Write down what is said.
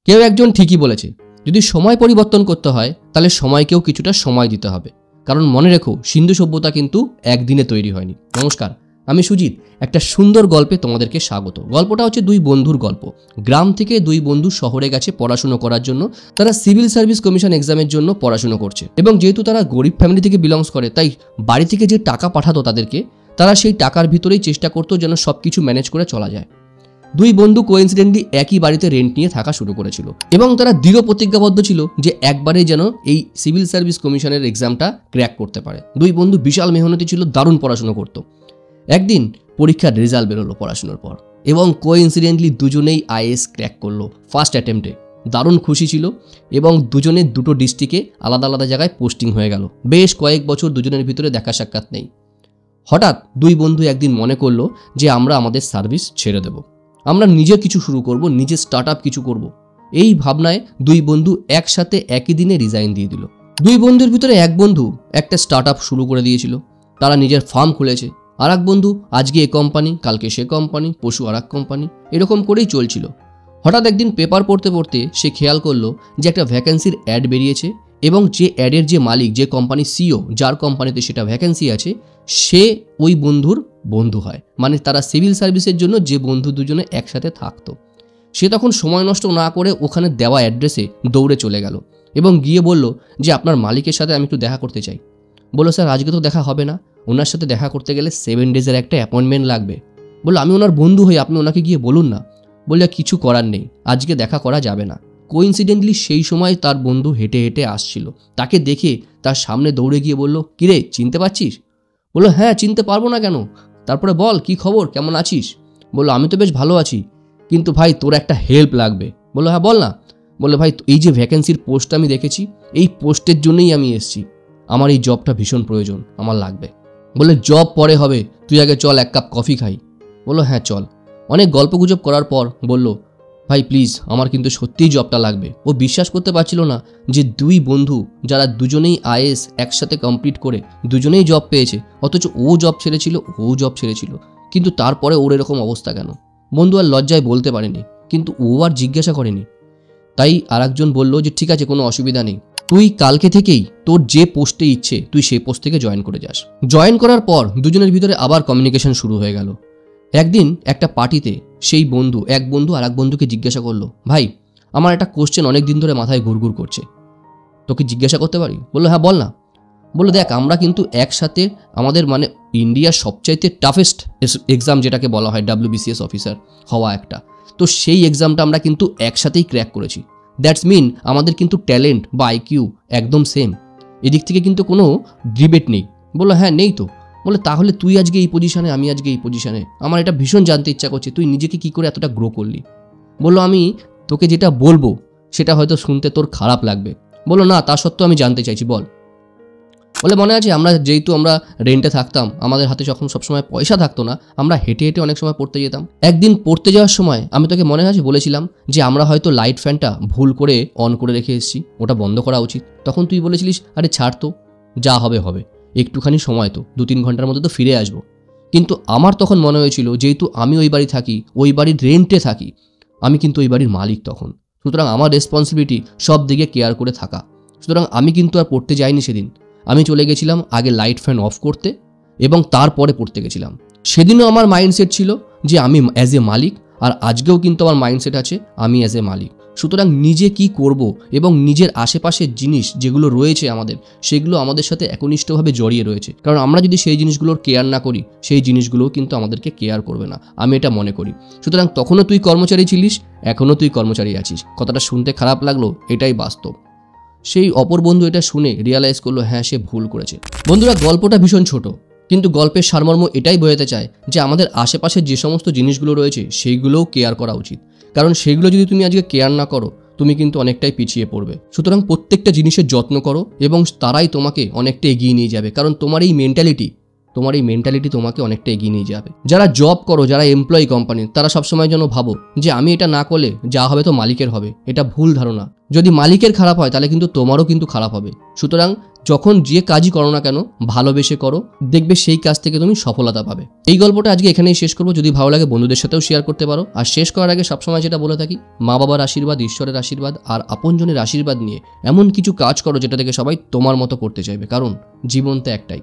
কেউ একজন ঠিকই বলেছে, যদি সময় পরিবর্তন করতে হয় তাহলে সময়কেও কিছুটা সময় দিতে হবে। কারণ মনে রেখো, সিন্ধু সভ্যতা কিন্তু একদিনে তৈরি হয়নি। নমস্কার, আমি সুজিত। একটা সুন্দর গল্পে তোমাদেরকে স্বাগত। গল্পটা হচ্ছে দুই বন্ধুর গল্প। গ্রাম থেকে দুই বন্ধু শহরে গেছে পড়াশুনো করার জন্য। তারা সিভিল সার্ভিস কমিশন এক্সামের জন্য পড়াশুনো করছে, এবং যেহেতু তারা গরিব ফ্যামিলি থেকে বিলংস করে, তাই বাড়ি থেকে যে টাকা পাঠাতো তাদেরকে, তারা সেই টাকার ভিতরেই চেষ্টা করতো যেন সবকিছু ম্যানেজ করে চলা যায়। দুই বন্ধু কোইন্সিডেন্টলি একই বাড়িতে রেন্ট নিয়ে থাকা শুরু করেছিল, এবং তারা দৃঢ় প্রতিজ্ঞাবদ্ধ ছিল যে একবারেই যেন এই সিভিল সার্ভিস কমিশনের এক্সামটা ক্র্যাক করতে পারে। দুই বন্ধু বিশাল মেহনতি ছিল, দারুণ পড়াশুনো করতো। একদিন পরীক্ষার রেজাল্ট বেরোলো পড়াশুনোর পর, এবং কোইন্সিডেন্টলি দুজনেই আইএএস ক্র্যাক করলো ফার্স্ট অ্যাটেম্পটে। দারুণ খুশি ছিল, এবং দুজনের দুটো ডিস্ট্রিক্টে আলাদা আলাদা জায়গায় পোস্টিং হয়ে গেল। বেশ কয়েক বছর দুজনের ভিতরে দেখা সাক্ষাৎ নেই। হঠাৎ দুই বন্ধু একদিন মনে করলো যে আমরা আমাদের সার্ভিস ছেড়ে দেব, আমরা নিজে কিছু শুরু করব, নিজে স্টার্ট আপ কিছু করব। এই ভাবনায় দুই বন্ধু একসাথে একই দিনে রিজাইন দিয়ে দিল। দুই বন্ধুর ভিতরে এক বন্ধু একটা স্টার্ট আপ শুরু করে দিয়েছিল, তারা নিজের ফার্ম খুলেছে। আর এক বন্ধু আজকে এ কোম্পানি, কালকে সে কোম্পানি, পরশু আর এক কোম্পানি, এরকম করেই চলছিল। হঠাৎ একদিন পেপার পড়তে পড়তে সে খেয়াল করলো যে একটা ভ্যাকেন্সির অ্যাড বেরিয়েছে, এবং যে অ্যাডের যে মালিক, যে কোম্পানির সিইও, যার কোম্পানিতে সেটা ভ্যাকেন্সি আছে, সে ওই বন্ধুর বন্ধু হয়। মানে তারা সিভিল সার্ভিসের জন্য যে বন্ধু দুজনে একসাথে থাকতো। সে তখন সময় নষ্ট না করে ওখানে দেওয়া অ্যাড্রেসে দৌড়ে চলে গেল, এবং গিয়ে বলল যে আপনার মালিকের সাথে আমি একটু দেখা করতে চাই। বললো স্যার আজকে তো দেখা হবে না, ওনার সাথে দেখা করতে গেলে 7 ডেজের একটা অ্যাপয়েন্টমেন্ট লাগবে। বললো আমি ওনার বন্ধু হই, আপনি ওনাকে গিয়ে বলুন না। বললে কিছু করার নেই, আজকে দেখা করা যাবে না। কোইন্সিডেন্টলি সেই সময় তার বন্ধু হেঁটে হেঁটে আসছিল, তাকে দেখে তার সামনে দৌড়ে গিয়ে বলল, কিরে চিনতে পারছিস? বললো হ্যাঁ, চিনতে পারবো না কেন? তারপরে বল কি খবর, কেমন আছিস? বললো আমি তো বেশ ভালো আছি, কিন্তু ভাই তোর একটা হেল্প লাগবে। বললো হ্যাঁ বল না। বললো ভাই এই যে ভ্যাকেন্সির পোস্ট আমি দেখেছি, এই পোস্টের জন্যই আমি এসেছি, আমার এই জবটা ভীষণ প্রয়োজন, আমার লাগবে। বললে জব পরে হবে, তুই আগে চল এক কাপ কফি খাই। বললো হ্যাঁ চল। অনেক গল্পগুজব করার পর বলল, ভাই প্লিজ আমার কিন্তু সত্যিই জবটা লাগবে। ও বিশ্বাস করতে পারছিল না যে দুই বন্ধু যারা দুজনেই আইএএস একসাথে কমপ্লিট করে দুজনেই জব পেয়েছে, অথচ ও জব ছেড়েছিল, ও জব ছেড়েছিল, কিন্তু তারপরে ওর এরকম অবস্থা কেন? বন্ধু আর লজ্জায় বলতে পারেনি, কিন্তু ও আর জিজ্ঞাসা করেনি। তাই আরেকজন বলল যে ঠিক আছে, কোনো অসুবিধা নেই, তুই কালকে থেকেই তোর যে পোস্টে ইচ্ছে তুই সেই পোস্ট থেকে জয়েন করে যাস। জয়েন করার পর দুজনের ভিতরে আবার কমিউনিকেশন শুরু হয়ে গেল। একদিন একটা পার্টিতে সেই বন্ধু এক বন্ধু আর এক বন্ধুকে জিজ্ঞাসা করলো, ভাই আমার একটা কোশ্চেন অনেক দিন ধরে মাথায় ঘুরঘুর করছে, তোকে জিজ্ঞাসা করতে পারি? বললো হ্যাঁ বল না। বললো দেখ, আমরা কিন্তু একসাথে আমাদের মানে ইন্ডিয়ার সবচাইতে টাফেস্ট এক্সাম যেটাকে বলা হয় WBCS অফিসার হওয়া একটা, তো সেই এক্সামটা আমরা কিন্তু একসাথেই ক্র্যাক করেছি। দ্যাটস মিন আমাদের কিন্তু ট্যালেন্ট বা আইকিউ একদম সেম, এদিক থেকে কিন্তু কোনো ডিবেট নেই। বললো হ্যাঁ নেই তো। বলে তাহলে তুই আজকে এই পজিশনে, আমি আজকে এই পজিশনে, আমার এটা ভীষণ জানতে ইচ্ছা করছে তুই নিজেকে কি করে এতটা গ্রো করলি। বললো আমি তোকে যেটা বলবো সেটা হয়তো শুনতে তোর খারাপ লাগবে। বললো না, তা সত্ত্বেও আমি জানতে চাইছি, বল। বলে মনে আছে যেহেতু আমরা রেন্টে থাকতাম, আমাদের হাতে যখন সবসময় পয়সা থাকতো না, আমরা হেঁটে হেঁটে অনেক সময় পড়তে যেতাম। একদিন পড়তে যাওয়ার সময় আমি তোকে মনে আছে বলেছিলাম যে আমরা হয়তো লাইট ফ্যানটা ভুল করে অন করে রেখে এসেছি, ওটা বন্ধ করা উচিত। তখন তুই বলেছিলিস আরে ছাড় তো, যা হবে হবে, একটুখানি সময় তো, 2-3 ঘন্টার মধ্যে তো ফিরে আসবো। কিন্তু আমার তখন মনে হয়েছিল যেহেতু আমি ওই বাড়ি থাকি, ওই বাড়ির রেন্টে থাকি, আমি কিন্তু ওই বাড়ির মালিক তখন, সুতরাং আমার রেসপন্সিবিলিটি সব দিকে কেয়ার করে থাকা। সুতরাং আমি কিন্তু আর পড়তে যাইনি সেদিন, আমি চলে গেছিলাম আগে লাইট ফ্যান অফ করতে, এবং তারপরে পড়তে গেছিলাম। সেদিনও আমার মাইন্ডসেট ছিল যে আমি অ্যাজ এ মালিক, আর আজকেও কিন্তু আমার মাইন্ডসেট আছে আমি অ্যাজ এ মালিক। সুতরাং নিজে কি করব এবং নিজের আশেপাশের জিনিস যেগুলো রয়েছে আমাদের, সেগুলো আমাদের সাথে একনিষ্ঠভাবে জড়িয়ে রয়েছে। কারণ আমরা যদি সেই জিনিসগুলোর কেয়ার না করি, সেই জিনিসগুলোও কিন্তু আমাদেরকে কেয়ার করবে না, আমি এটা মনে করি। সুতরাং তখনও তুই কর্মচারী ছিলিস, এখনও তুই কর্মচারী আছিস। কথাটা শুনতে খারাপ লাগলো, এটাই বাস্তব। সেই অপর বন্ধু এটা শুনে রিয়ালাইজ করলো হ্যাঁ সে ভুল করেছে। বন্ধুরা, গল্পটা ভীষণ ছোট, কিন্তু গল্পের সারমর্ম এটাই বোঝাতে চায় যে আমাদের আশেপাশে যে সমস্ত জিনিসগুলো রয়েছে সেইগুলোও কেয়ার করা উচিত। কারণ সেগুলো যদি তুমি আজকে কেয়ার না করো, তুমি কিন্তু অনেকটাই পিছিয়ে পড়বে। সুতরাং প্রত্যেকটা জিনিসের যত্ন করো, এবং তারাই তোমাকে অনেকটা এগিয়ে নিয়ে যাবে। কারণ তোমার এই মেন্টালিটি তোমাকে অনেকটা এগিয়ে নিয়ে যাবে। যারা জব করো, যারা এমপ্লয়ি কোম্পানির, তারা সবসময় যেন ভাবো যে আমি এটা না করলে যা হবে তো মালিকের হবে। এটা ভুল ধারণা। যদি মালিকের খারাপ হয় তাহলে কিন্তু তোমারও কিন্তু খারাপ হবে। সুতরাং যখন যে কাজই করো না কেন ভালোবেসে করো, দেখবে সেই কাজ থেকে তুমি সফলতা পাবে। এই গল্পটা আজকে এখানেই শেষ করবো। যদি ভালো লাগে বন্ধুদের সাথেও শেয়ার করতে পারো। আর শেষ করার আগে সবসময় যেটা বলে থাকি, মা বাবার আশীর্বাদ, ঈশ্বরের আশীর্বাদ আর আপনজনের আশীর্বাদ নিয়ে এমন কিছু কাজ করো যেটা থেকে সবাই তোমার মতো করতে চাইবে, কারণ জীবন তো একটাই।